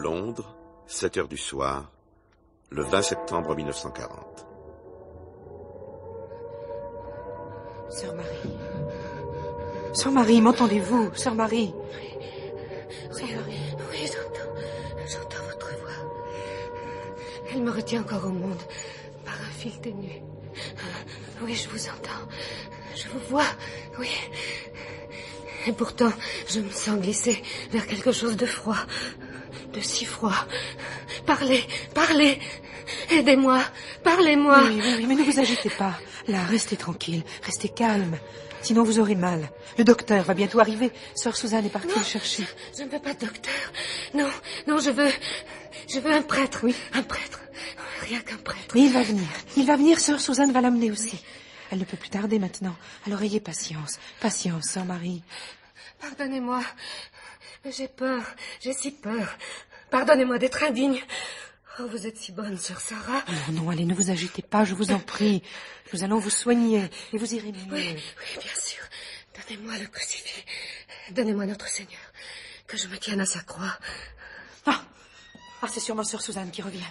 Londres, 7 heures du soir, le 20 septembre 1940. Sœur Marie. Sœur Marie, m'entendez-vous? Sœur Marie. Sœur Marie. Oui, j'entends votre voix. Elle me retient encore au monde par un fil ténu. Oui, je vous entends. Je vous vois, oui. Et pourtant, je me sens glisser vers quelque chose de froid. De si froid. Parlez. Aidez-moi. Parlez-moi. Oui, mais ne vous agitez pas. Là, restez tranquille. Restez calme. Sinon, vous aurez mal. Le docteur va bientôt arriver. Sœur Suzanne est partie le chercher. Je ne veux pas de docteur. Non, je veux un prêtre. Oui. Un prêtre. Rien qu'un prêtre. Mais il va venir. Sœur Suzanne va l'amener aussi. Oui. Elle ne peut plus tarder maintenant. Alors ayez patience. Patience, Sœur Marie. Pardonnez-moi. J'ai peur. J'ai si peur. Pardonnez-moi d'être indigne. Oh, vous êtes si bonne, Sœur Sarah. Non, allez, ne vous agitez pas, je vous en prie. Nous allons vous soigner et vous irez mieux. Oui, bien sûr. Donnez-moi le crucifix. Donnez-moi notre Seigneur. Que je me tienne à sa croix. Ah, c'est sûrement Sœur Suzanne qui revient.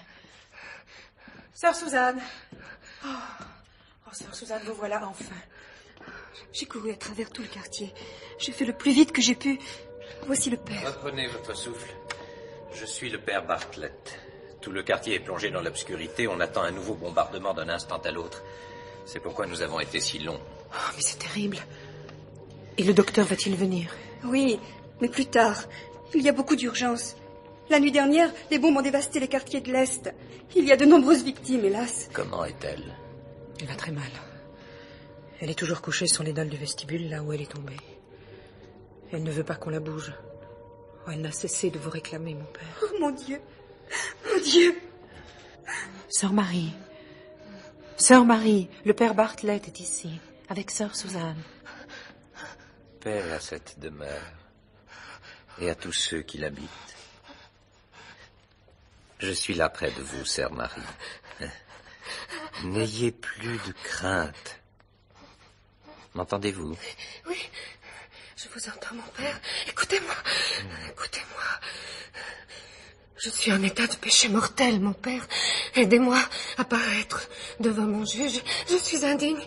Sœur Suzanne. Oh, Sœur Suzanne, vous voilà enfin. J'ai couru à travers tout le quartier. J'ai fait le plus vite que j'ai pu. Voici le père. Reprenez votre souffle. Je suis le père Bartlett. Tout le quartier est plongé dans l'obscurité. On attend un nouveau bombardement d'un instant à l'autre. C'est pourquoi nous avons été si longs. Oh, mais c'est terrible. Et le docteur va-t-il venir? Oui, mais plus tard. Il y a beaucoup d'urgences. La nuit dernière, les bombes ont dévasté les quartiers de l'Est. Il y a de nombreuses victimes, hélas. Comment est-elle? Elle va très mal. Elle est toujours couchée sur les dalles du vestibule, là où elle est tombée. Elle ne veut pas qu'on la bouge. Oh, elle n'a cessé de vous réclamer, mon père. Oh, mon Dieu. Mon Dieu. Sœur Marie, le père Bartlett est ici, avec Sœur Suzanne. Paix à cette demeure et à tous ceux qui l'habitent. Je suis là près de vous, Sœur Marie. N'ayez plus de crainte. M'entendez-vous? Oui, je vous entends, mon père. Écoutez-moi. Je suis en état de péché mortel, mon père. Aidez-moi à paraître devant mon juge. Je suis indigne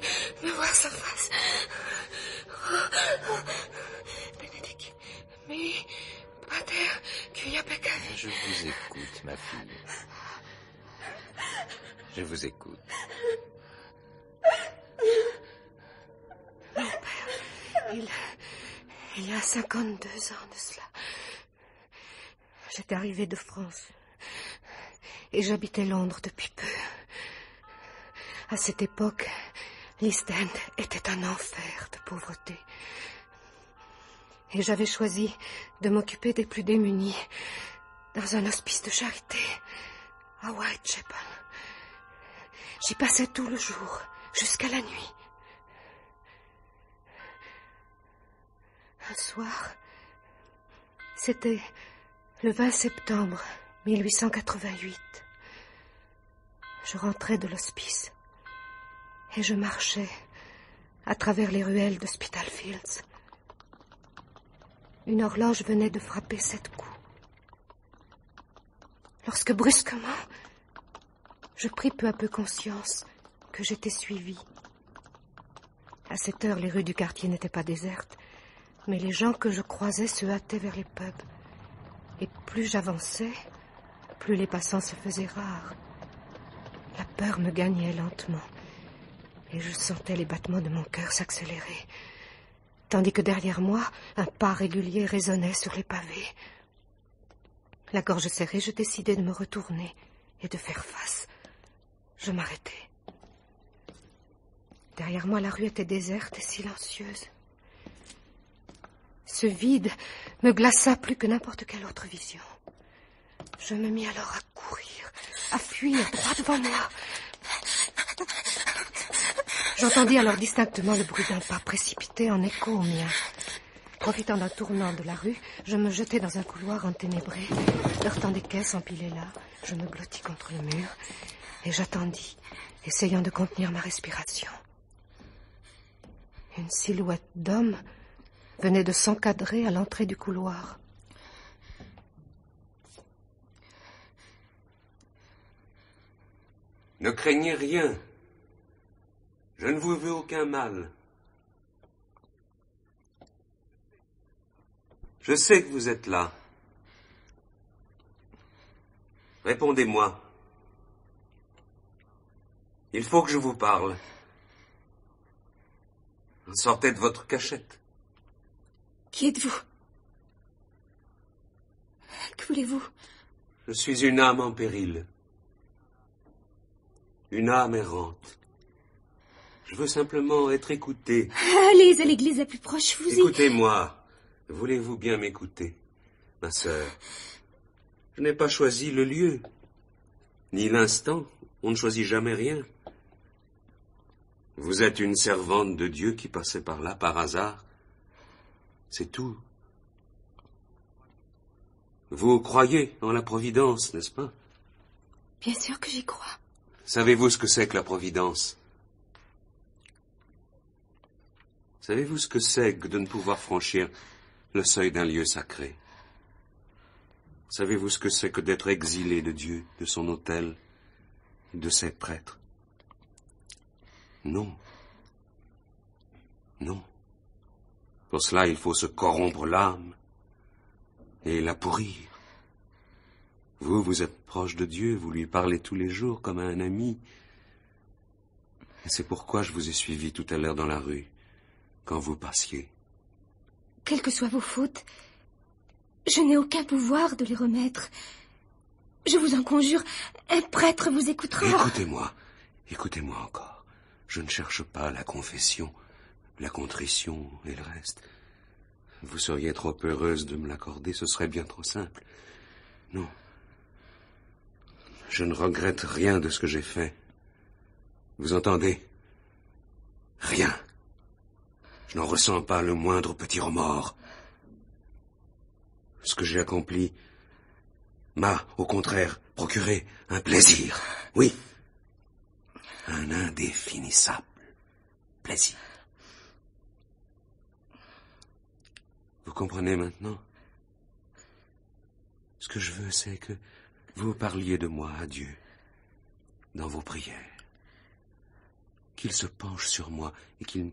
de voir sa face. Benedict, mi pater, quia peccavi. Je vous écoute, ma fille. Je vous écoute. Mon père, il y a 52 ans de cela, j'étais arrivée de France et j'habitais Londres depuis peu. À cette époque, l'East End était un enfer de pauvreté. Et j'avais choisi de m'occuper des plus démunis dans un hospice de charité à Whitechapel. J'y passais tout le jour, jusqu'à la nuit. Un soir, c'était le 20 septembre 1888. Je rentrais de l'hospice et je marchais à travers les ruelles de Spitalfields. Une horloge venait de frapper 7 coups. Lorsque brusquement, je pris peu à peu conscience que j'étais suivie. À cette heure, les rues du quartier n'étaient pas désertes, mais les gens que je croisais se hâtaient vers les pubs. Et plus j'avançais, plus les passants se faisaient rares. La peur me gagnait lentement, et je sentais les battements de mon cœur s'accélérer, tandis que derrière moi, un pas régulier résonnait sur les pavés. La gorge serrée, je décidai de me retourner et de faire face. Je m'arrêtai. Derrière moi, la rue était déserte et silencieuse. Ce vide me glaça plus que n'importe quelle autre vision. Je me mis alors à courir, à fuir droit devant moi. J'entendis alors distinctement le bruit d'un pas précipité en écho au mien. Profitant d'un tournant de la rue, je me jetai dans un couloir enténébré. Heurtant des caisses empilées là, je me blottis contre le mur et j'attendis, essayant de contenir ma respiration. Une silhouette d'homme venait de s'encadrer à l'entrée du couloir. Ne craignez rien. Je ne vous veux aucun mal. Je sais que vous êtes là. Répondez-moi. Il faut que je vous parle. Sortez de votre cachette. Qui êtes-vous? Que voulez-vous? Je suis une âme en péril. Une âme errante. Je veux simplement être écouté. Allez à l'église la plus proche, vous y... Écoutez-moi. Voulez-vous bien m'écouter, ma sœur? Je n'ai pas choisi le lieu, ni l'instant. On ne choisit jamais rien. Vous êtes une servante de Dieu qui passait par là par hasard. C'est tout. Vous croyez en la providence, n'est-ce pas? Bien sûr que j'y crois. Savez-vous ce que c'est que la providence? Savez-vous ce que c'est que de ne pouvoir franchir le seuil d'un lieu sacré? Savez-vous ce que c'est que d'être exilé de Dieu, de son autel, de ses prêtres? Non. Non. Pour cela, il faut se corrompre l'âme et la pourrir. Vous êtes proche de Dieu, vous lui parlez tous les jours comme à un ami. Et c'est pourquoi je vous ai suivi tout à l'heure dans la rue, quand vous passiez. Quelles que soient vos fautes, je n'ai aucun pouvoir de les remettre. Je vous en conjure, un prêtre vous écoutera. Écoutez-moi encore. Je ne cherche pas la confession, la contrition et le reste. Vous seriez trop heureuse de me l'accorder, ce serait bien trop simple. Non. Je ne regrette rien de ce que j'ai fait. Vous entendez? Rien. Je n'en ressens pas le moindre petit remords. Ce que j'ai accompli m'a, au contraire, procuré un plaisir. Oui. Un indéfinissable plaisir. Vous comprenez maintenant? Ce que je veux, c'est que vous parliez de moi à Dieu, dans vos prières. Qu'il se penche sur moi et qu'il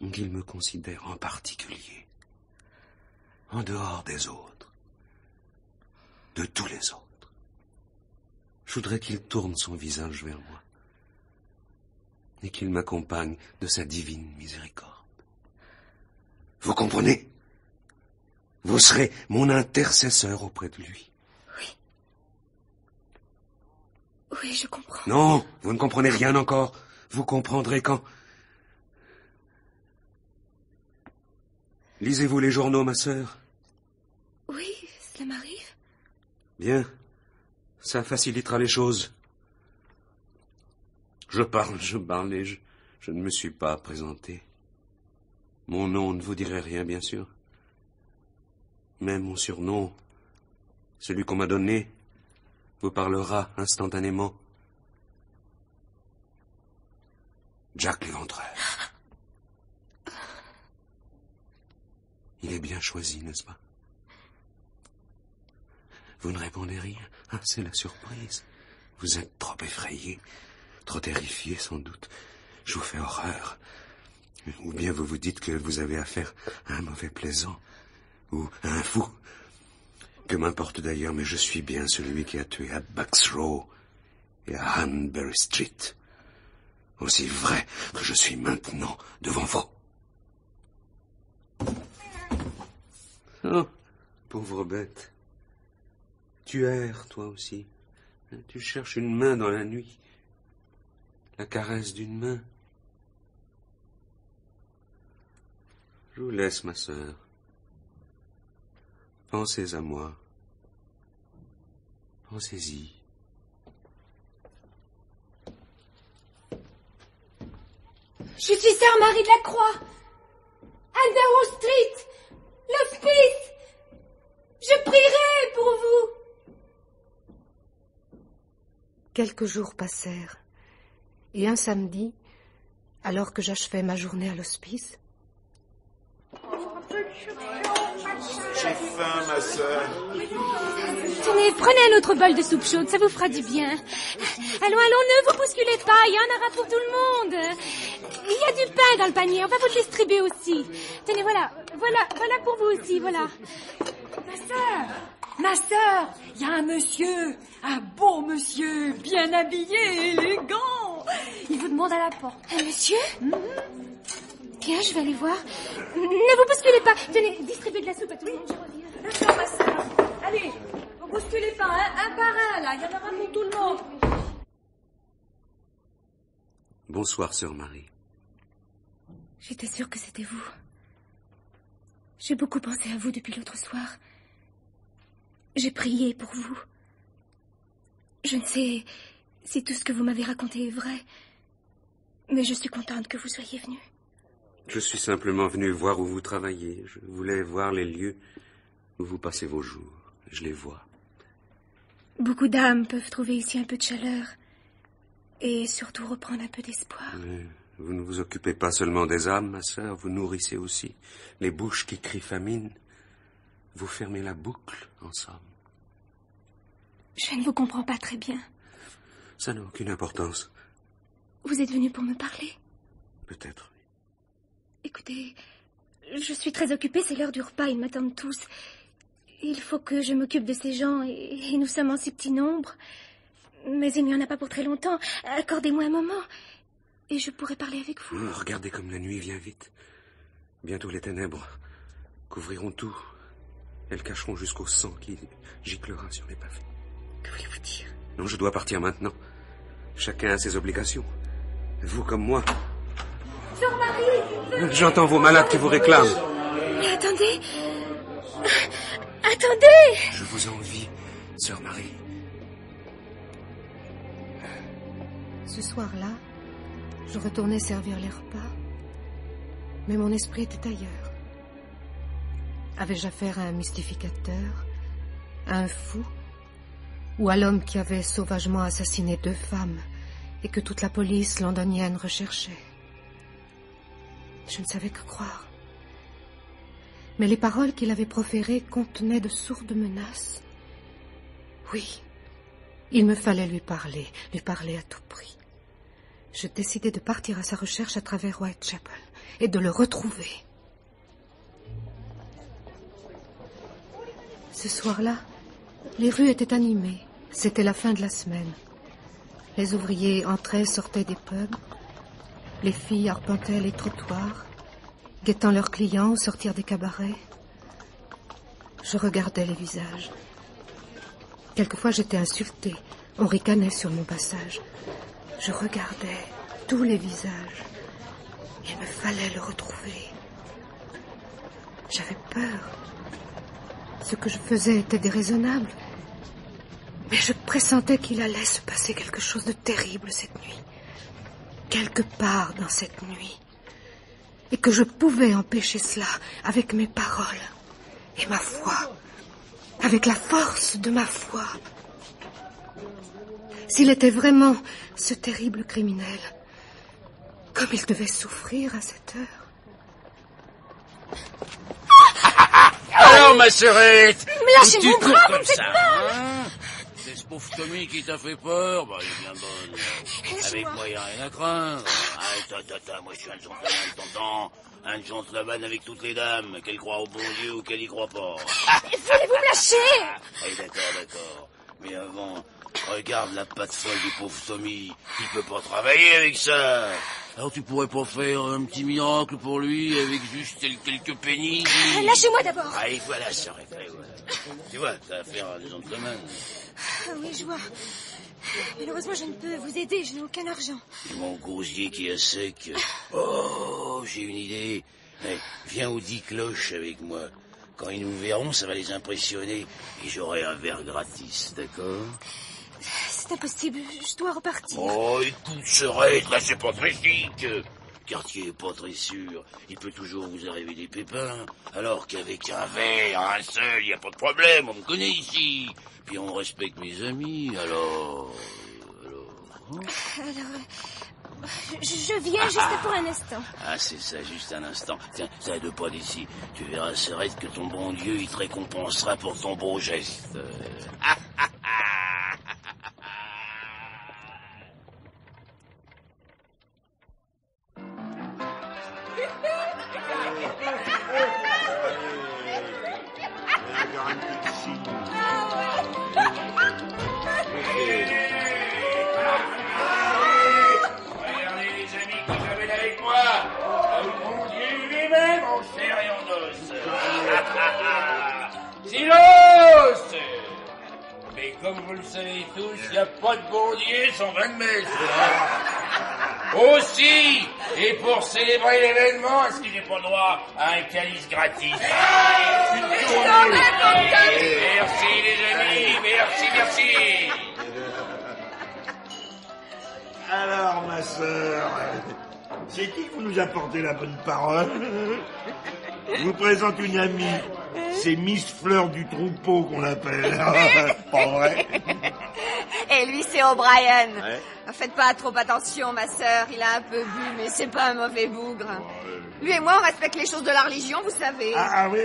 me considère en particulier, en dehors des autres, de tous les autres. Je voudrais qu'il tourne son visage vers moi et qu'il m'accompagne de sa divine miséricorde. Vous comprenez? Vous serez mon intercesseur auprès de lui. Oui. Oui, je comprends. Non, vous ne comprenez rien encore. Vous comprendrez quand... Lisez-vous les journaux, ma sœur? Oui, cela m'arrive. Bien, ça facilitera les choses. Je parle et je ne me suis pas présenté. Mon nom ne vous dirait rien, bien sûr. Mais mon surnom, celui qu'on m'a donné, vous parlera instantanément. Jack l'Éventreur. Il est bien choisi, n'est-ce pas? Vous ne répondez rien. Ah, c'est la surprise. Vous êtes trop effrayé, trop terrifié sans doute. Je vous fais horreur. Ou bien vous vous dites que vous avez affaire à un mauvais plaisant, ou à un fou. Que m'importe d'ailleurs, mais je suis bien celui qui a tué à Bucks Row et à Hanbury Street. Aussi vrai que je suis maintenant devant vous. Oh, pauvre bête. Tu erres, toi aussi. Tu cherches une main dans la nuit. La caresse d'une main. Je vous laisse, ma sœur. Pensez à moi. Pensez-y. Je suis sœur Marie de la Croix. Underwood Street. L'hospice. Je prierai pour vous. Quelques jours passèrent, et un samedi, alors que j'achevais ma journée à l'hospice, J'ai faim, ma sœur. Tenez, prenez un autre bol de soupe chaude, ça vous fera du bien. Allons, ne vous bousculez pas, il y en aura pour tout le monde. Il y a du pain dans le panier, on va vous le distribuer aussi. Tenez, voilà pour vous aussi, voilà. Ma sœur, il y a un beau monsieur, bien habillé, élégant. Il vous demande à la porte. Un monsieur? Bien, je vais aller voir. Ne vous bousculez pas. Tenez, distribuez de la soupe à tout le monde, je reviens. D'accord, ma sœur. Allez, ne bousculez pas, hein, un par un, là, il y en aura pour tout le monde. Bonsoir, sœur Marie. J'étais sûre que c'était vous. J'ai beaucoup pensé à vous depuis l'autre soir. J'ai prié pour vous. Je ne sais si tout ce que vous m'avez raconté est vrai, mais je suis contente que vous soyez venu. Je suis simplement venu voir où vous travaillez. Je voulais voir les lieux où vous passez vos jours. Je les vois. Beaucoup d'âmes peuvent trouver ici un peu de chaleur et surtout reprendre un peu d'espoir. Vous ne vous occupez pas seulement des âmes, ma sœur, vous nourrissez aussi les bouches qui crient famine. Vous fermez la boucle, en somme. Je ne vous comprends pas très bien. Ça n'a aucune importance. Vous êtes venu pour me parler? Peut-être. Écoutez, je suis très occupée, c'est l'heure du repas, ils m'attendent tous. Il faut que je m'occupe de ces gens et nous sommes en si petit nombre. Mais il n'y en a pas pour très longtemps. Accordez-moi un moment et je pourrai parler avec vous. Regardez comme la nuit vient vite. Bientôt les ténèbres couvriront tout. Elles cacheront jusqu'au sang qui giclera sur les pavés. Que voulez-vous dire? Non, je dois partir maintenant. Chacun a ses obligations. Vous comme moi. Sœur Marie! J'entends vos malades qui vous réclament. Mais attendez! Attendez! Je vous envie, sœur Marie. Ce soir-là, je retournais servir les repas, mais mon esprit était ailleurs. Avais-je affaire à un mystificateur, à un fou, ou à l'homme qui avait sauvagement assassiné 2 femmes et que toute la police londonienne recherchait? Je ne savais que croire. Mais les paroles qu'il avait proférées contenaient de sourdes menaces. Oui, il me fallait lui parler à tout prix. Je décidai de partir à sa recherche à travers Whitechapel et de le retrouver. Ce soir-là, les rues étaient animées. C'était la fin de la semaine. Les ouvriers entraient et sortaient des pubs. Les filles arpentaient les trottoirs, guettant leurs clients au sortir des cabarets. Je regardais les visages. Quelquefois, j'étais insultée. On ricanait sur mon passage. Je regardais tous les visages. Il me fallait le retrouver. J'avais peur. Ce que je faisais était déraisonnable. Mais je pressentais qu'il allait se passer quelque chose de terrible cette nuit. Quelque part dans cette nuit. Et que je pouvais empêcher cela avec mes paroles et ma foi. Avec la force de ma foi. S'il était vraiment ce terrible criminel, comme il devait souffrir à cette heure. Alors, ma sœurette, Mais lâchez mon bras, vous me faites peur, hein? C'est ce pauvre Tommy qui t'a fait peur? Bah, il est bien bonne. Avec moi, il n'y a rien à craindre. Attends, moi, je suis un gentleman, t'entends? Un gentleman avec toutes les dames, qu'elles croient au bon Dieu ou qu'elles y croient pas. Voulez-vous me lâcher? Oui, d'accord. Mais avant, regarde la patte folle du pauvre Tommy. Il peut pas travailler avec ça. Alors tu pourrais pas faire un petit miracle pour lui avec juste quelques pénises? Lâchez-moi d'abord. Ah, et voilà, sœurette, voilà. Tu vois, t'as affaire à des gentlemen. Ah oui, je vois. Malheureusement, je ne peux vous aider, je n'ai aucun argent. Mon gosier qui est sec. Oh, j'ai une idée. Hey, viens aux 10 cloches avec moi. Quand ils nous verront, ça va les impressionner. Et j'aurai un verre gratis, d'accord? C'est impossible, je dois repartir. Oh, écoute, sœurette, là, c'est pas très chic. Le quartier est pas très sûr. Il peut toujours vous arriver des pépins. Alors qu'avec un verre, un seul, y a pas de problème, on me connaît ici. Puis on respecte mes amis, alors... hein? Alors, Je viens juste pour un instant. Ah, c'est ça, juste un instant. Tiens, ça de pas d'ici. Tu verras, Sœurette, que ton bon Dieu, il te récompensera pour ton beau geste. Silence! Mais comme vous le savez tous, il n'y a pas de bon Dieu sans vin de messe. Aussi, et pour célébrer l'événement, est-ce que j'ai pas droit à un calice gratis? Merci les amis, merci. Alors, ma sœur, c'est qui vous nous apportez la bonne parole? Je vous présente une amie. C'est Miss Fleur du troupeau qu'on l'appelle. Pas vrai? Et lui, c'est O'Brien. Ouais. Faites pas trop attention, ma sœur. Il a un peu bu, mais c'est pas un mauvais bougre. Lui et moi, on respecte les choses de la religion, vous savez. Ah oui,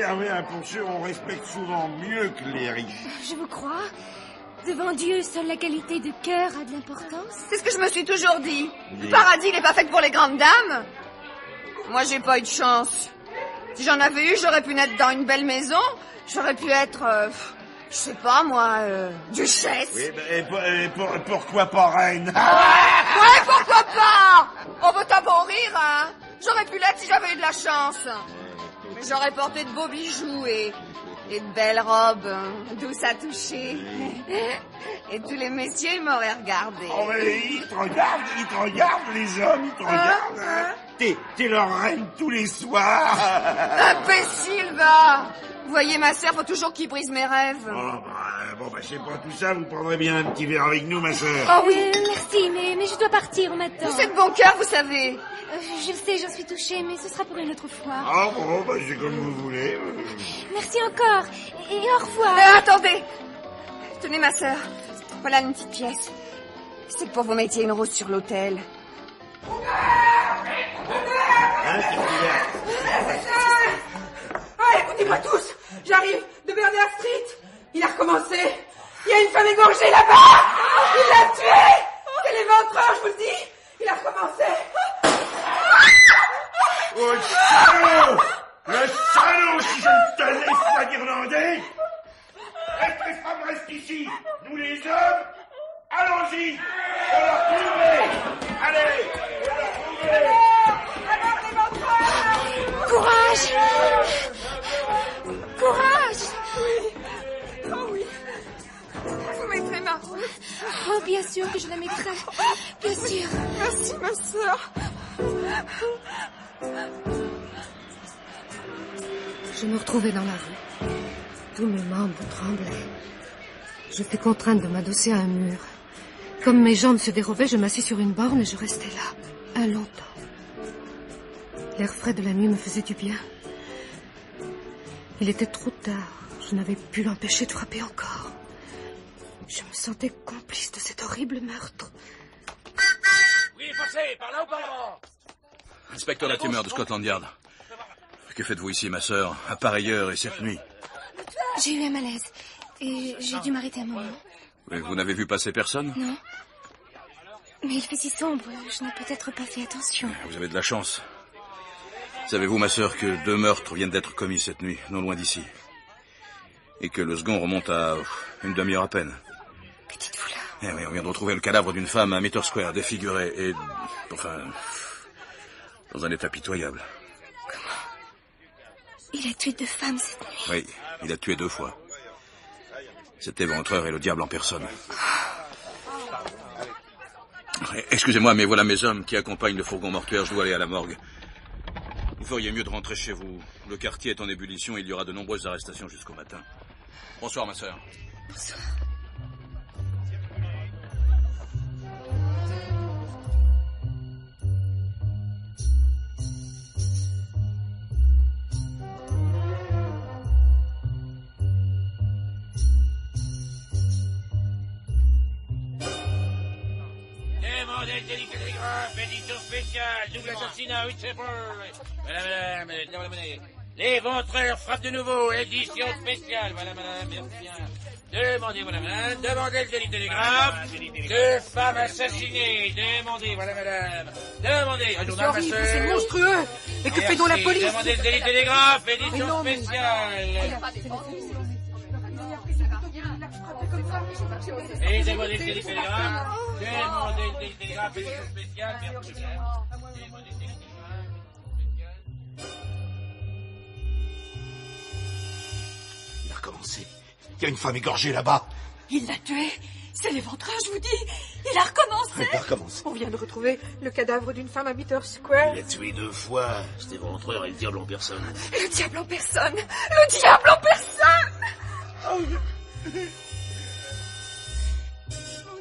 pour sûr, on respecte souvent mieux que les riches. Je vous crois. Devant Dieu, seule la qualité de cœur a de l'importance. C'est ce que je me suis toujours dit. Le paradis n'est pas fait pour les grandes dames. Moi, j'ai pas eu de chance. Si j'en avais eu, j'aurais pu naître dans une belle maison. J'aurais pu être, je sais pas moi, duchesse. Oui, et pourquoi pas reine? Ouais, pourquoi pas? On veut t'en pour rire, hein. J'aurais pu l'être si j'avais eu de la chance. Mais j'aurais porté de beaux bijoux et de belles robes, douces à toucher. Et tous les messieurs, ils m'auraient regardé. Oh, mais ils te regardent, les hommes, ils te regardent. T'es leur reine tous les soirs. Imbécile, va. Vous voyez, ma sœur, faut toujours qu'il brise mes rêves. Bon, je sais pas tout ça, vous prendrez bien un petit verre avec nous, ma sœur. Oh oui, merci, mais je dois partir, on m'attend. Vous êtes bon cœur, vous savez. Je sais, j'en suis touchée, mais ce sera pour une autre fois. Ah bon, c'est comme vous voulez. Merci encore, et au revoir. Attendez. Tenez, ma sœur. Voilà une petite pièce. C'est que pour vous mettiez une rose sur l'autel. Écoutez-moi tous, j'arrive de Bernard Street. Il a recommencé. Il y a une femme égorgée là-bas. Il l'a tuée. C'est l'éventreur, je vous le dis. Il a recommencé. Oh, salaud! Le salaud, si je ne te laisse pas guirlander! Reste, les femmes, reste ici! Nous, les hommes, allons-y! On l'a retrouvé! Allez! On l'a retrouvé! Courage! Courage! Oh oui. Vous mettrez ma rose. Oh, bien sûr que je la mettrai. Bien sûr. Merci, ma sœur. Je me retrouvais dans la rue. Tous mes membres tremblaient. Je fus contrainte de m'adosser à un mur. Comme mes jambes se dérobaient, je m'assis sur une borne et je restais là, un long temps. L'air frais de la nuit me faisait du bien. Il était trop tard. Je n'avais pu l'empêcher de frapper encore. Je me sentais complice de cet horrible meurtre. Oui, passez, par là ou par là? Inspecteur Latimer de Scotland Yard. Que faites-vous ici, ma sœur, à pareille heure et cette nuit? J'ai eu un malaise et j'ai dû m'arrêter un moment. Mais vous n'avez vu passer personne? Non. Mais il fait si sombre, je n'ai peut-être pas fait attention. Vous avez de la chance. Savez-vous, ma sœur, que 2 meurtres viennent d'être commis cette nuit, non loin d'ici? Et que le second remonte à une demi-heure à peine. Que dites-vous là? Eh oui, on vient de retrouver le cadavre d'une femme à Meter Square, défigurée et... enfin... dans un état pitoyable. Comment? Il a tué 2 femmes cette nuit? Oui, il a tué 2 fois. Cet éventreur est le diable en personne. Excusez-moi, mais voilà mes hommes qui accompagnent le fourgon mortuaire. Je dois aller à la morgue. Vous feriez mieux de rentrer chez vous. Le quartier est en ébullition et il y aura de nombreuses arrestations jusqu'au matin. Bonsoir, ma sœur. Bonsoir. télégraphe, édition spéciale, double assassinat, Whitechapel. Voilà, madame, la monnaie. L'éventreur frappe de nouveau, édition spéciale. Voilà, madame, merci. Demandez, voilà, madame, demandez le délit de télégraphe. 2 femmes assassinées, demandez, voilà, madame. Demandez, un journal, ma sœur. C'est monstrueux. Et que fait donc la police? Demandez le délit de télégraphe, édition spéciale. Et demandez le délit de télégraphe. Demandez le délit de télégraphe, édition spéciale. Merci, madame. Demandez le délit de télégraphe. Il a recommencé. Il y a une femme égorgée là-bas. Il l'a tué. C'est l'éventreur, je vous dis. Il a recommencé. Il a recommencé. On vient de retrouver le cadavre d'une femme à Bitter Square. Il a tué 2 fois. Cet éventreur et le diable en personne. Le diable en personne. Le diable en personne. Mon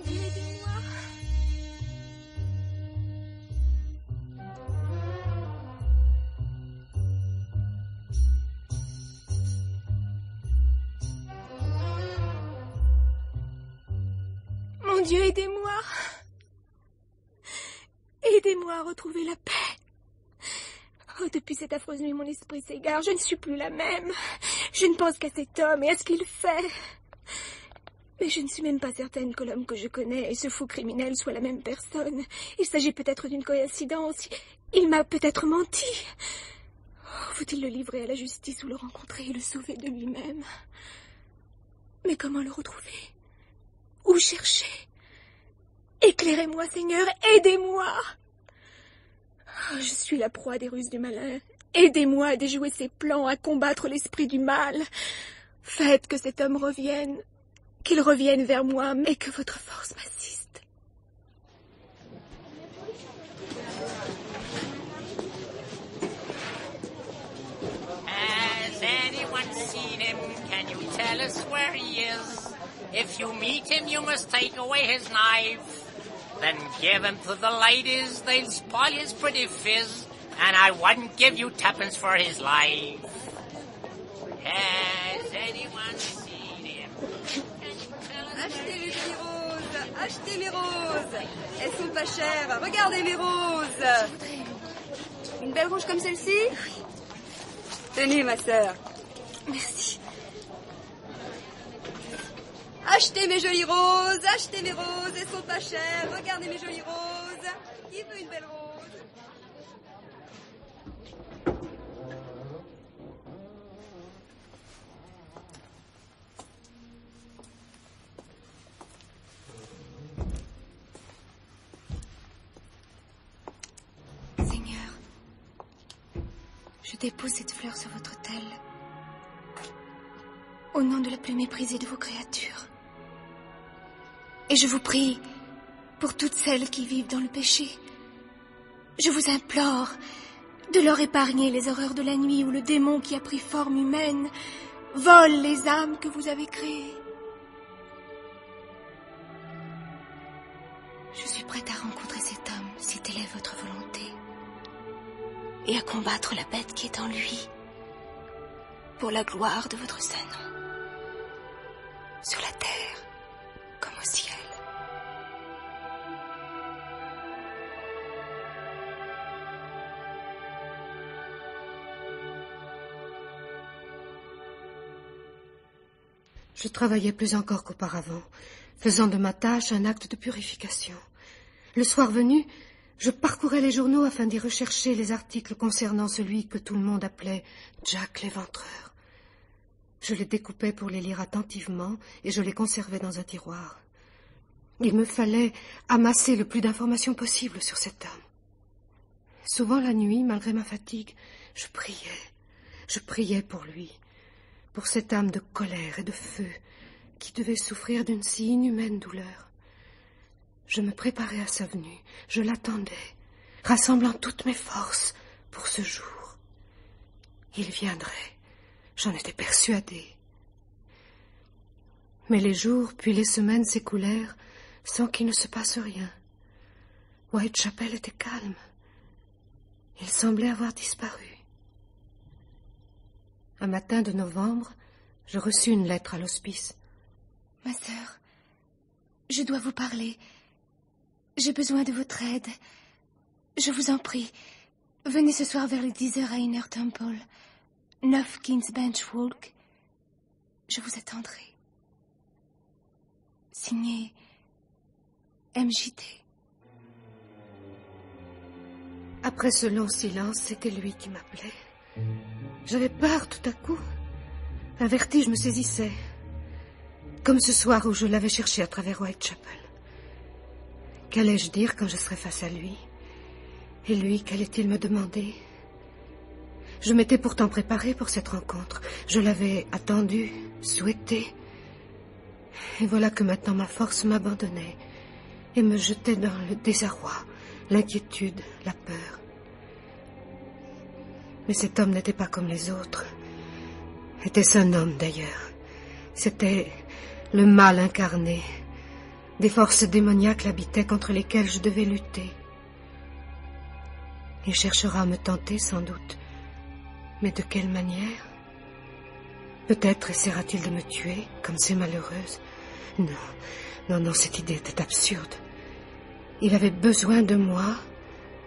Dieu, aidez-moi. Mon Dieu, aidez-moi. Aidez-moi à retrouver la paix. Oh, depuis cette affreuse nuit, mon esprit s'égare. Je ne suis plus la même. Je ne pense qu'à cet homme et à ce qu'il fait. Mais je ne suis même pas certaine que l'homme que je connais et ce fou criminel soit la même personne. Il s'agit peut-être d'une coïncidence. Il m'a peut-être menti. Oh, faut-il le livrer à la justice ou le rencontrer et le sauver de lui-même? Mais comment le retrouver? Où chercher? Éclairez-moi, Seigneur, aidez-moi. Oh, je suis la proie des ruses du malin. Aidez-moi à déjouer ses plans, à combattre l'esprit du mal. Faites que cet homme revienne, qu'il revienne vers moi, mais que votre force m'assiste. Has anyone seen him? Can you tell us where he is? If you meet him, you must take away his knife. Then give him to the ladies, they'll spoil his pretty phiz, and I wouldn't give you tuppence for his life. Has anyone seen him? Achetez les jolies roses, achetez mes roses. Elles sont pas chères, regardez mes roses. Une belle rouge comme celle-ci? Oui. Tenez, ma sœur. Merci. Achetez mes jolies roses, achetez mes roses, elles sont pas chères. Regardez mes jolies roses. Qui veut une belle rose? Seigneur, je dépose cette fleur sur votre autel au nom de la plus méprisée de vos créatures. Et je vous prie pour toutes celles qui vivent dans le péché. Je vous implore de leur épargner les horreurs de la nuit où le démon qui a pris forme humaine vole les âmes que vous avez créées. Je suis prête à rencontrer cet homme si telle est votre volonté et à combattre la bête qui est en lui pour la gloire de votre saint nom, sur la terre comme au ciel. Je travaillais plus encore qu'auparavant, faisant de ma tâche un acte de purification. Le soir venu, je parcourais les journaux afin d'y rechercher les articles concernant celui que tout le monde appelait Jack l'Éventreur. Je les découpais pour les lire attentivement et je les conservais dans un tiroir. Il me fallait amasser le plus d'informations possible sur cet homme. Souvent la nuit, malgré ma fatigue, je priais pour lui, pour cette âme de colère et de feu qui devait souffrir d'une si inhumaine douleur. Je me préparais à sa venue, je l'attendais, rassemblant toutes mes forces pour ce jour. Il viendrait, j'en étais persuadée. Mais les jours puis les semaines s'écoulèrent sans qu'il ne se passe rien. Whitechapel était calme. Il semblait avoir disparu. Un matin de novembre, je reçus une lettre à l'hospice. Ma sœur, je dois vous parler. J'ai besoin de votre aide. Je vous en prie, venez ce soir vers les 10h à Inner Temple, 9 King's Bench Walk. Je vous attendrai. Signé MJT. Après ce long silence, c'était lui qui m'appelait. J'avais peur tout à coup. Un vertige me saisissait. Comme ce soir où je l'avais cherché à travers Whitechapel. Qu'allais-je dire quand je serais face à lui? Et lui, qu'allait-il me demander? Je m'étais pourtant préparée pour cette rencontre. Je l'avais attendue, souhaitée. Et voilà que maintenant ma force m'abandonnait et me jetait dans le désarroi, l'inquiétude, la peur. Mais cet homme n'était pas comme les autres. Était-ce un homme d'ailleurs? C'était le mal incarné. Des forces démoniaques l'habitaient contre lesquelles je devais lutter. Il cherchera à me tenter sans doute. Mais de quelle manière? Peut-être essaiera-t-il de me tuer, comme ces malheureuses. Non, cette idée était absurde. Il avait besoin de moi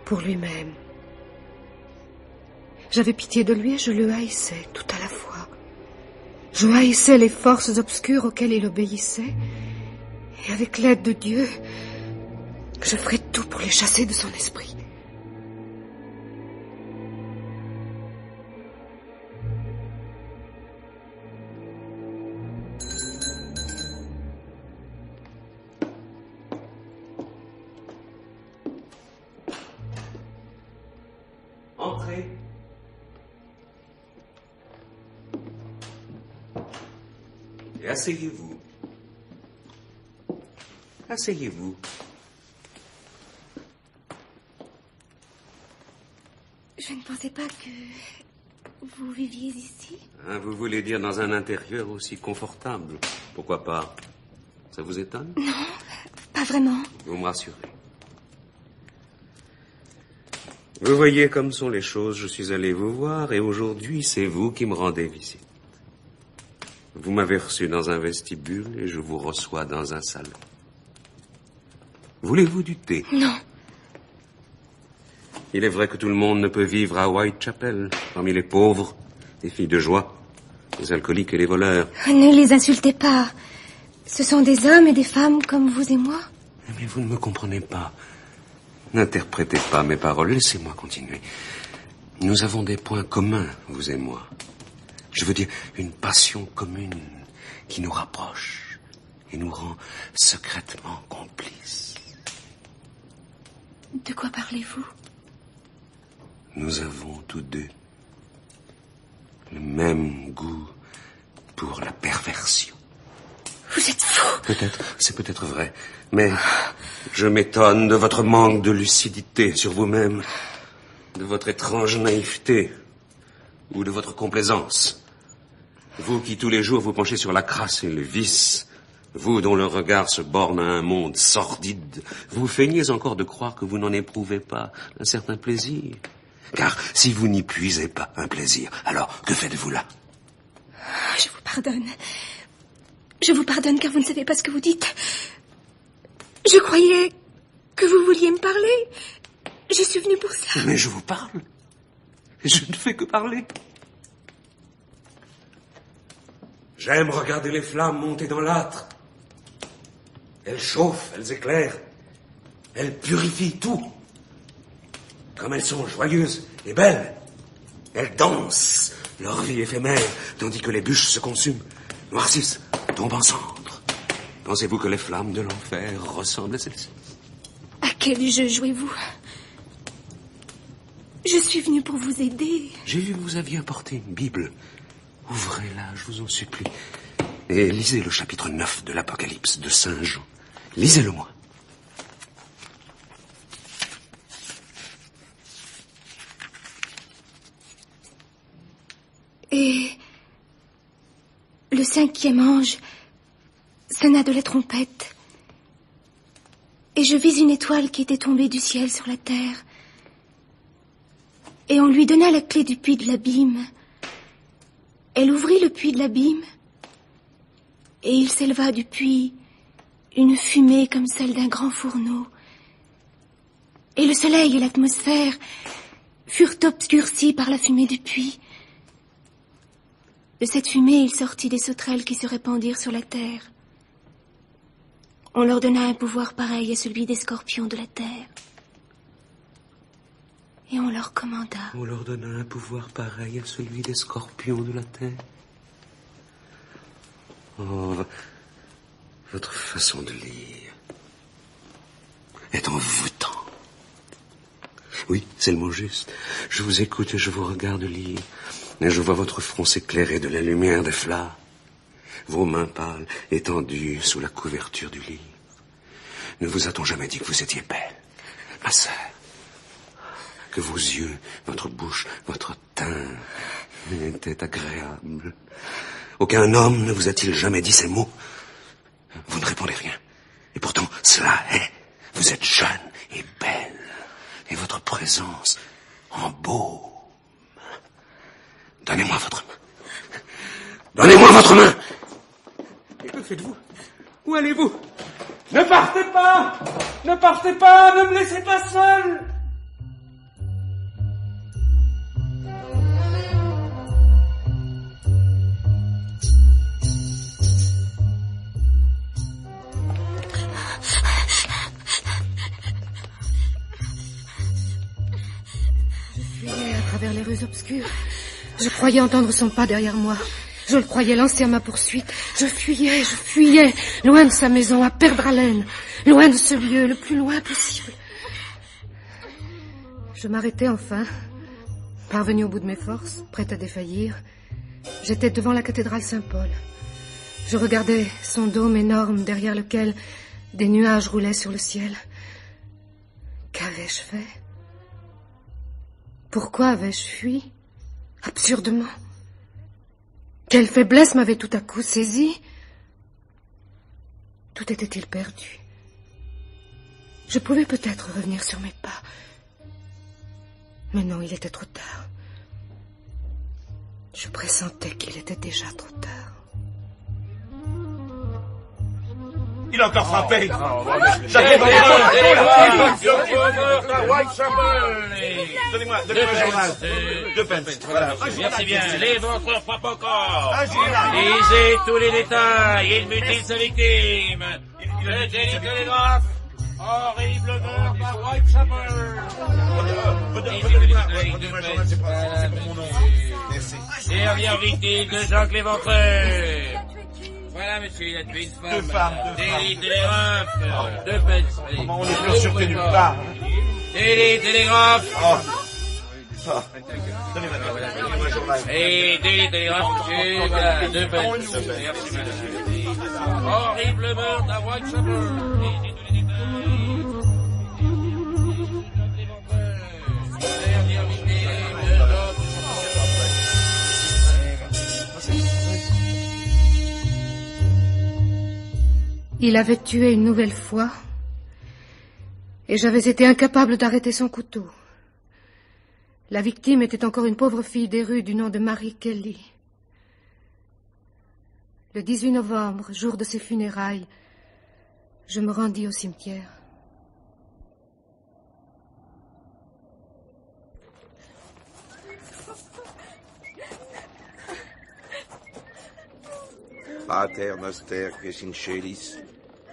pour lui-même. J'avais pitié de lui et je le haïssais tout à la fois. Je haïssais les forces obscures auxquelles il obéissait, et avec l'aide de Dieu, je ferais tout pour les chasser de son esprit. Entrez. Et asseyez-vous. Asseyez-vous. Je ne pensais pas que vous viviez ici. Hein, vous voulez dire dans un intérieur aussi confortable? Pourquoi pas? Ça vous étonne? Non, pas vraiment. Vous me rassurez. Vous voyez comme sont les choses, je suis allé vous voir et aujourd'hui c'est vous qui me rendez visite. Vous m'avez reçu dans un vestibule et je vous reçois dans un salon. Voulez-vous du thé? Non. Il est vrai que tout le monde ne peut vivre à Whitechapel, parmi les pauvres, les filles de joie, les alcooliques et les voleurs. Ne les insultez pas. Ce sont des hommes et des femmes comme vous et moi. Mais vous ne me comprenez pas. N'interprétez pas mes paroles, laissez-moi continuer. Nous avons des points communs, vous et moi. Je veux dire, une passion commune qui nous rapproche et nous rend secrètement complices. De quoi parlez-vous? Nous avons tous deux le même goût pour la perversion. Vous êtes fou. Peut-être, c'est peut-être vrai, mais je m'étonne de votre manque de lucidité sur vous-même, de votre étrange naïveté ou de votre complaisance. Vous qui tous les jours vous penchez sur la crasse et le vice, vous dont le regard se borne à un monde sordide, vous feignez encore de croire que vous n'en éprouvez pas un certain plaisir. Car si vous n'y puisez pas un plaisir, alors que faites-vous là? Je vous pardonne. Je vous pardonne car vous ne savez pas ce que vous dites. Je croyais que vous vouliez me parler. Je suis venue pour ça. Mais je vous parle. Je ne fais que parler. J'aime regarder les flammes monter dans l'âtre. Elles chauffent, elles éclairent. Elles purifient tout. Comme elles sont joyeuses et belles. Elles dansent leur vie éphémère, tandis que les bûches se consument, noircissent, tombent en cendres. Pensez-vous que les flammes de l'enfer ressemblent à celles-ci? À quel jeu jouez-vous? Je suis venue pour vous aider. J'ai vu que vous aviez apporté une Bible. Ouvrez-la, je vous en supplie. Et lisez le chapitre 9 de l'Apocalypse de Saint Jean. Lisez-le-moi. Et le 5e ange sonna de la trompette. Et je vis une étoile qui était tombée du ciel sur la terre. Et on lui donna la clé du puits de l'abîme. Elle ouvrit le puits de l'abîme. Et il s'éleva du puits une fumée comme celle d'un grand fourneau. et le soleil et l'atmosphère furent obscurcis par la fumée du puits. De cette fumée, il sortit des sauterelles qui se répandirent sur la terre. On leur donna un pouvoir pareil à celui des scorpions de la terre. Et on leur commanda. On leur donna un pouvoir pareil à celui des scorpions de la terre. Oh, votre façon de lire est envoûtant. Oui, c'est le mot juste. Je vous écoute et je vous regarde lire. Et je vois votre front s'éclairer de la lumière des flammes. Vos mains pâles étendues sous la couverture du livre. Ne vous a-t-on jamais dit que vous étiez belle, ma sœur? Que vos yeux, votre bouche, votre teint étaient agréables? Aucun homme ne vous a-t-il jamais dit ces mots? Vous ne répondez rien. Et pourtant, cela est. Vous êtes jeune et belle. Et votre présence embaume. Donnez-moi votre main. Donnez-moi votre main. Et que faites-vous? Où allez-vous? Ne partez pas! Ne partez pas! Ne me laissez pas seul! Je fuyais à travers les rues obscures. Je croyais entendre son pas derrière moi. Je le croyais lancer à ma poursuite. Je fuyais, loin de sa maison, à perdre haleine, loin de ce lieu, le plus loin possible. Je m'arrêtais enfin, parvenue au bout de mes forces, prête à défaillir. J'étais devant la cathédrale Saint-Paul. Je regardais son dôme énorme derrière lequel des nuages roulaient sur le ciel. Qu'avais-je fait? Pourquoi avais-je fui? Absurdement. Quelle faiblesse m'avait tout à coup saisie? Tout était-il perdu? Je pouvais peut-être revenir sur mes pas. Mais non, il était trop tard. Je pressentais qu'il était déjà trop tard. Il a encore frappé. Donnez-moi le journal. 2 pence. Voilà. Merci bien. Les vôtres frappent encore. Lisez tous les détails. Il mutile sa victime. Le délit télégraphe. Horrible meurtre à Whitechapel. Dernière victime de Jacques Léventreur. Voilà, monsieur, il a tué une femme. 2 femmes. Délit télégraphe. 2 pence. Comment on est plus en sûreté nulle part? Délit télégraphe. Donnez-moi le journal. Et délit télégraphe, monsieur. Voilà, 2 pence. Merci, madame. Horrible meurtre à Whitechapel. Il avait tué une nouvelle fois, et j'avais été incapable d'arrêter son couteau. La victime était encore une pauvre fille des rues du nom de Mary Kelly. Le 18 novembre, jour de ses funérailles, je me rendis au cimetière. Pater noster, ques in celis,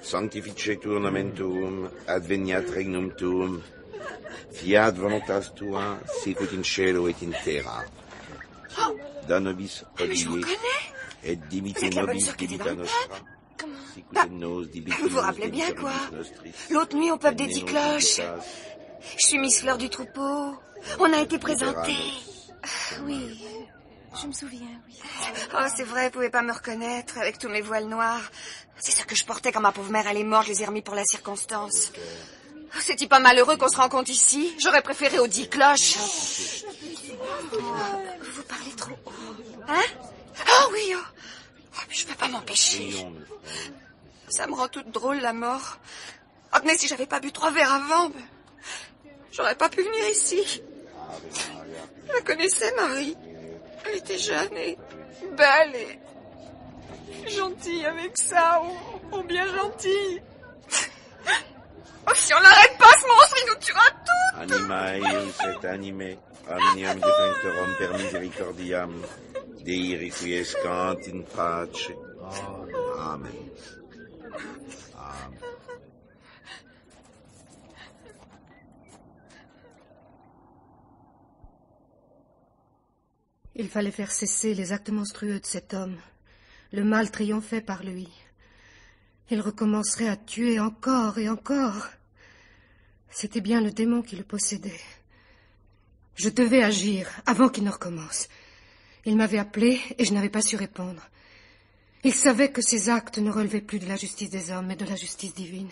sanctificetur nomen tuum, adveniat regnum tuum, fiat voluntas tua, sicut in cielo et in terra. Da nobis hodie, et dimitte nobis debita nostra. Vous vous rappelez bien, quoi? L'autre nuit, au peuple des 10 cloches. Je suis Miss Fleur du troupeau. On a été présentés. Oui, je me souviens, oui. Oh, c'est vrai, vous pouvez pas me reconnaître avec tous mes voiles noirs. C'est ça que je portais quand ma pauvre mère, elle est morte, je les ai remis pour la circonstance. Oh, c'est-il pas malheureux qu'on se rencontre ici? J'aurais préféré aux 10 cloches. Vous parlez trop haut. Hein? Oh oui, oh. Oh, mais je peux pas m'empêcher. Ça me rend toute drôle, la mort. Oh, tenez, si j'avais pas bu 3 verres avant, j'aurais pas pu venir ici. Je la connaissais, Marie. Elle était jeune et belle et gentille avec ça, ou bien gentille. Oh, si on l'arrête pas, ce monstre, il nous tuera tous. Animae et animé, omnium defunctorum per misericordiam, Dei requiescant in pace. Amen. Amen. Il fallait faire cesser les actes monstrueux de cet homme. Le mal triomphait par lui. Il recommencerait à tuer encore et encore. C'était bien le démon qui le possédait. Je devais agir avant qu'il ne recommence. Il m'avait appelé et je n'avais pas su répondre. Il savait que ses actes ne relevaient plus de la justice des hommes, mais de la justice divine.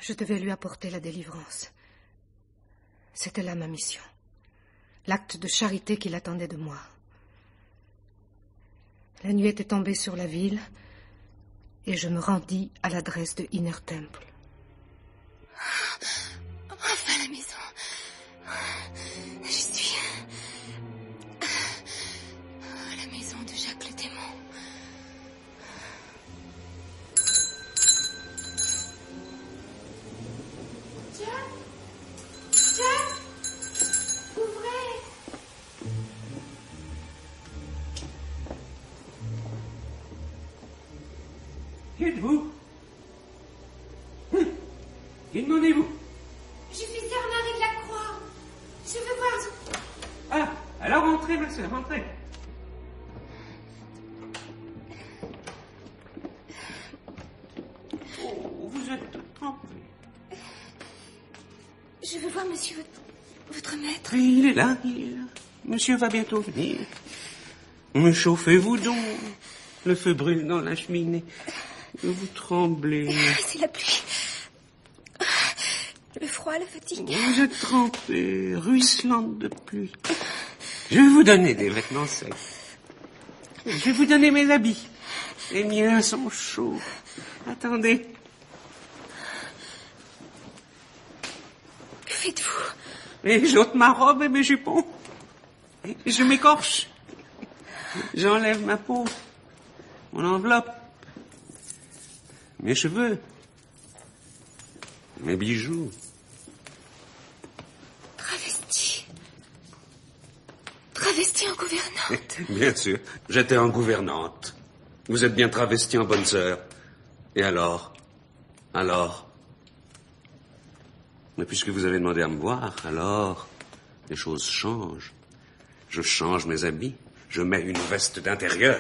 Je devais lui apporter la délivrance. C'était là ma mission. L'acte de charité qu'il attendait de moi. La nuit était tombée sur la ville et je me rendis à l'adresse de Inner Temple. Enfin la maison. J'y suis. La maison de Jacques le démon. Jack, ouvrez. Qui êtes-vous? Qui demandez-vous? Je suis sœur Marie de la Croix. Je veux voir... Ah, alors rentrez, ma sœur, rentrez. Oh, vous êtes toute trempée. Je veux voir monsieur votre maître. Il est là, il est là. Monsieur va bientôt venir. Mais chauffez-vous donc. Le feu brûle dans la cheminée. Vous tremblez. C'est la pluie. Le froid, la fatigue. Vous êtes trempée, ruisselante de pluie. Je vais vous donner des vêtements secs. Je vais vous donner mes habits. Les miens sont chauds. Attendez. Que faites-vous? Et j'ôte ma robe et mes jupons. Et je m'écorche. J'enlève ma peau, mon enveloppe, mes cheveux, mes bijoux. Travesti. Travesti en gouvernante. Bien sûr, j'étais en gouvernante. Vous êtes bien travesti en bonne sœur. Et alors? Mais puisque vous avez demandé à me voir, alors, les choses changent. Je change mes habits. Je mets une veste d'intérieur.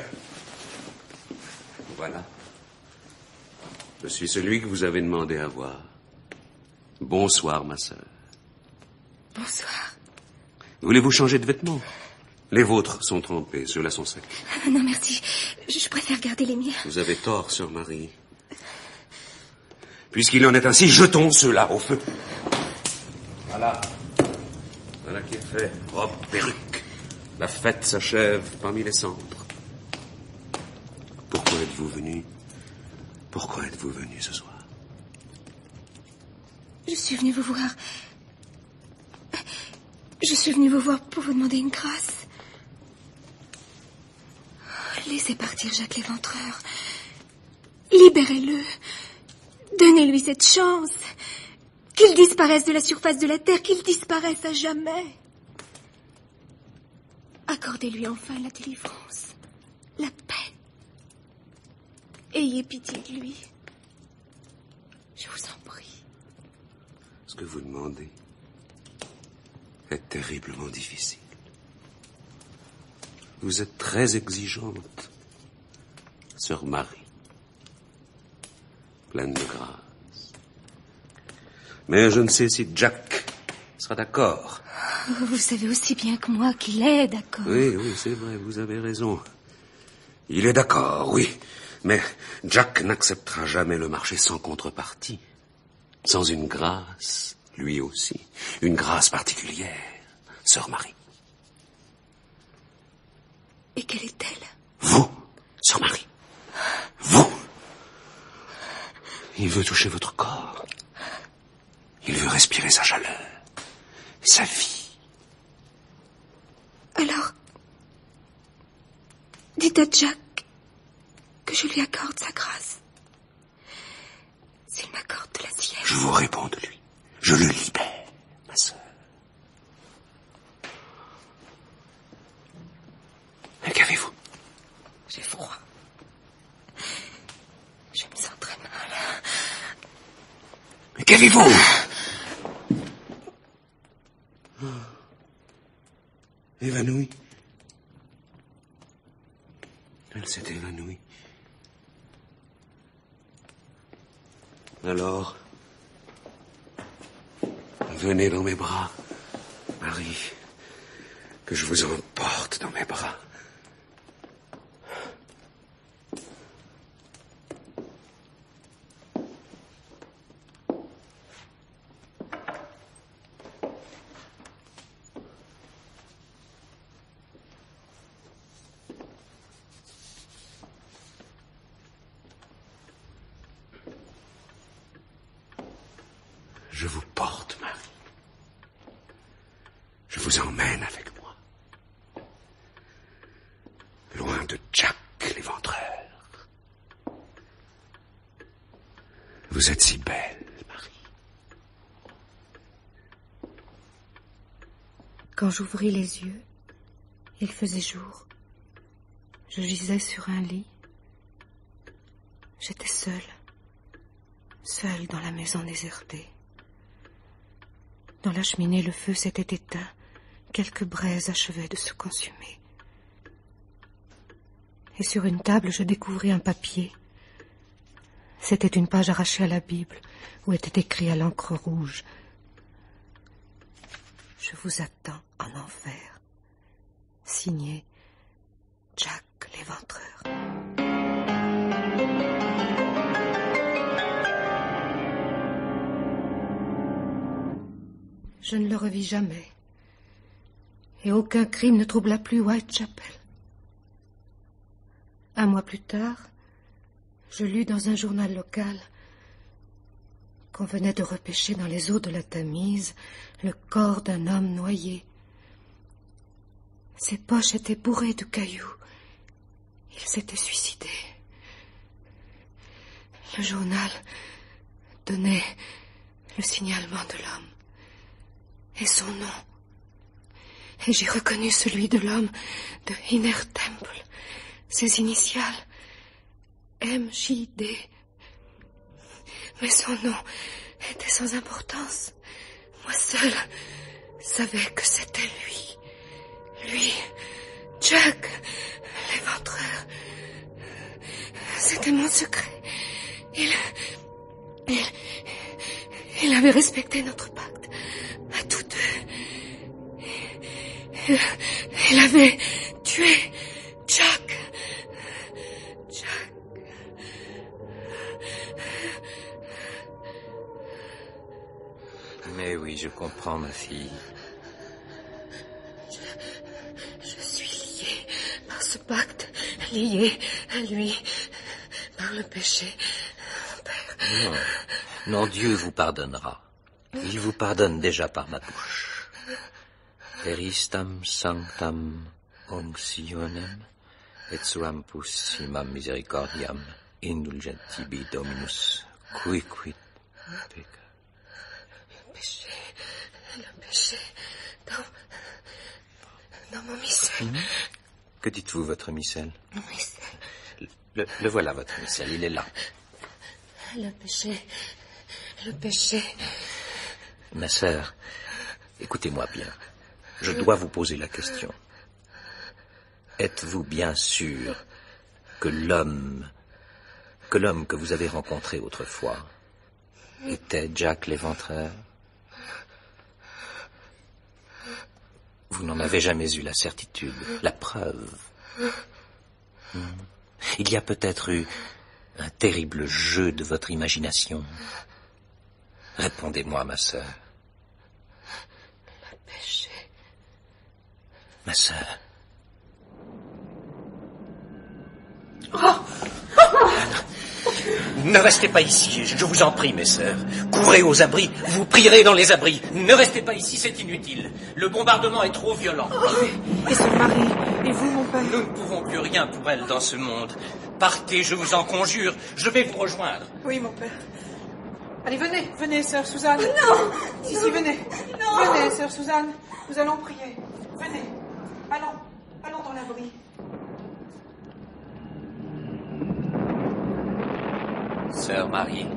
Voilà. Je suis celui que vous avez demandé à voir. Bonsoir, ma sœur. Bonsoir. Voulez-vous changer de vêtements? Les vôtres sont trempés, ceux-là sont secs. Non, merci. Je préfère garder les miens. Vous avez tort, sœur Marie. Puisqu'il en est ainsi, jetons ceux-là au feu. Voilà. Voilà qui est fait. Robe, perruque. La fête s'achève parmi les cendres. Pourquoi êtes-vous venu? Pourquoi êtes-vous venu ce soir? Je suis venue vous voir. Je suis venue vous voir pour vous demander une grâce. Laissez partir Jacques l'Éventreur. Libérez-le. Donnez-lui cette chance. Qu'il disparaisse de la surface de la terre, qu'il disparaisse à jamais. Accordez-lui enfin la délivrance, la paix. Ayez pitié de lui. Je vous en prie. Ce que vous demandez est terriblement difficile. Vous êtes très exigeante, sœur Marie, pleine de grâce. Mais je ne sais si Jack sera d'accord. Vous savez aussi bien que moi qu'il est d'accord. Oui, c'est vrai, vous avez raison. Il est d'accord, oui. Mais Jack n'acceptera jamais le marché sans contrepartie. Sans une grâce, lui aussi. Une grâce particulière, sœur Marie. Et quelle est-elle? Vous, sœur Marie. Vous. Il veut toucher votre corps. Il veut respirer sa chaleur, sa vie. Alors, dites à Jack que je lui accorde sa grâce. S'il m'accorde la sienne. Je vous réponds de lui. Je le libère, ma sœur. Qu'avez-vous? J'ai froid. Je me sens très mal. Mais qu'avez-vous? Évanouie. Elle s'est évanouie. Alors, venez dans mes bras, Marie, que je vous emporte dans mes bras. Je vous porte, Marie. Je vous emmène avec moi. Loin de Jack l'éventreur. Vous êtes si belle, Marie. Quand j'ouvris les yeux, il faisait jour. Je gisais sur un lit. J'étais seule dans la maison désertée. Dans la cheminée, le feu s'était éteint. Quelques braises achevaient de se consumer. Et sur une table, je découvris un papier. C'était une page arrachée à la Bible, où était écrit à l'encre rouge: Je vous attends en enfer. Signé Jack l'éventreur. Je ne le revis jamais, et aucun crime ne troubla plus Whitechapel. Un mois plus tard, je lus dans un journal local qu'on venait de repêcher dans les eaux de la Tamise le corps d'un homme noyé. Ses poches étaient bourrées de cailloux. Il s'était suicidé. Le journal donnait le signalement de l'homme et son nom. Et j'ai reconnu celui de l'homme de Inner Temple, ses initiales, MJD. Mais son nom était sans importance. Moi seule savais que c'était lui. Lui, Jack, l'éventreur. C'était mon secret. Il avait respecté notre pacte, à tous deux. Il avait tué Jack. Mais oui, je comprends, ma fille. Je suis liée par ce pacte, liée à lui par le péché. Père. Non, Dieu vous pardonnera. Il vous pardonne déjà par ma bouche. Peristam sanctam onctionem et suam pussimam misericordiam indulgentibi Dominus quiquid pecca. Le péché dans mon missel. Que dites-vous, votre missel? Mon missel. Le voilà, votre missel, il est là. Le péché. Ma sœur, écoutez-moi bien. Je dois vous poser la question. Êtes-vous bien sûr que l'homme que vous avez rencontré autrefois était Jack l'éventreur? Vous n'en avez jamais eu la certitude, la preuve. Il y a peut-être eu un terrible jeu de votre imagination. Répondez-moi, ma sœur. Le péché. Ma sœur. Ne restez pas ici, je vous en prie, mes sœurs. Courez aux abris, vous prierez dans les abris. Ne restez pas ici, c'est inutile. Le bombardement est trop violent. Et son mari, et vous, mon père? Nous ne pouvons plus rien pour elle dans ce monde. Partez, je vous en conjure, je vais vous rejoindre. Oui, mon père. Allez, venez, sœur Suzanne. Non. Si, venez. Non. Venez, sœur Suzanne. Nous allons prier. Venez. Allons dans l'abri. Sœur Marie.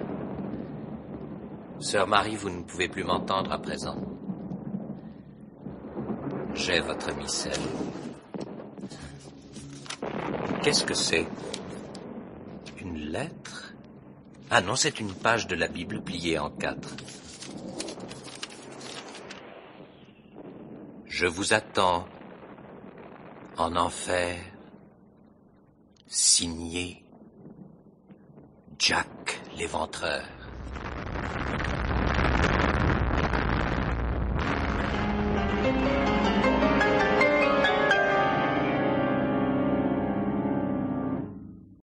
Sœur Marie, vous ne pouvez plus m'entendre à présent. J'ai votre missel. Qu'est-ce que c'est? Une lettre? Ah non, c'est une page de la Bible pliée en 4. Je vous attends en enfer, signé Jack l'Éventreur.